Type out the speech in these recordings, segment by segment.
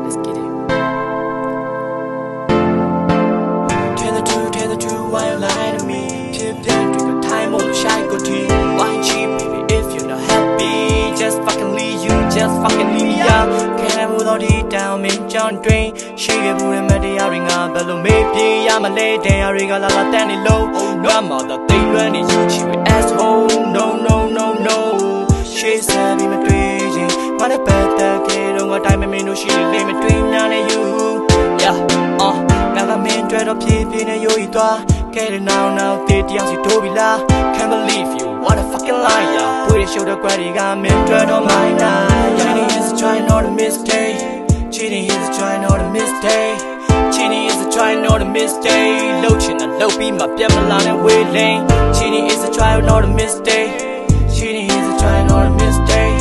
Let's get it. Tell the truth, why you lie to me? Tip that took a time on the shy go tea. Why cheap, baby, if you're not happy? Just fucking leave you, just fucking leave me out. Can't I move all the down, in John Drain? She get put in my day, I ring up, but maybe I'm a lady, I ring a lot of Danny low. No, I'm all the thing when it's you, she be asshole. No. She said, be my dream. What a bad kid, on what time I mean, no, she leave me dream, none of you. Yeah, never mean, dread of people in a yo, get it now, did you see la? Can't believe you, what a fucking liar. Pretty sure the quality got me dread on my night. Cheating is trying not a mistake. Cheating is trying not a mistake. Cheating is trying not a mistake. Low chin and low beam, my line and wailing. Cheating is a try not a mistake. Cheating is trying not a mistake.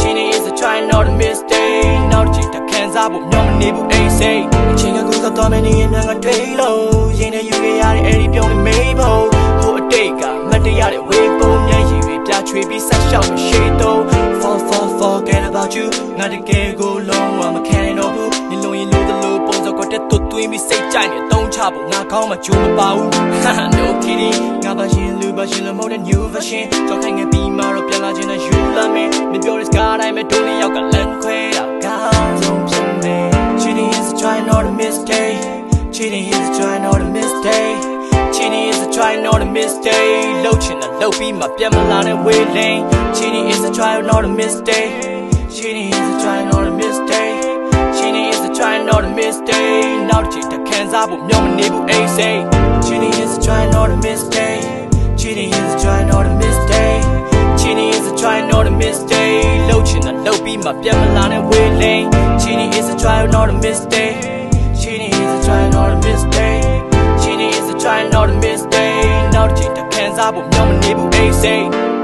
Cheating is trying not a mistake. Now the cheat can't stop, no neighbor ain't say. Chinga goes up to many in a trailer. Yena you get out of any building mabel. Who a day got Monday out of Weibo. Yeah, you be that tree be such out with shade though. Forget about you. Not a gay go long, I'm a cannon of who. You know the low bones of got that to me say giant. Don't trouble, not call my jewel about. No kidding. Gabashin, Lubashin, more than you version. Talking a beam out of Pelagin as you love me. With your scar, I'm a Tony, I'll get land quay out. Cheating is a try, not a mistake. Cheating is a try, not a mistake. Cheating is a try, not a mistake. Low chin and low beam, my line and wailing. Cheating is a try, not a mistake. Cheating is a try, not a mistake. Cheating is a try, not a mistake. Now the cheat can't stop, no neighbor ain't say. Cheating is a try, not a mistake. Cheating is a try, not a mistake. Cheating is a try, not a mistake. Low chin and low beam, my line and wailing. Cheating is a try, not a mistake. Cheating is a try, not a mistake. Cheating is a try, not a mistake. Now the cheat can't stop, no neighbor ain't say.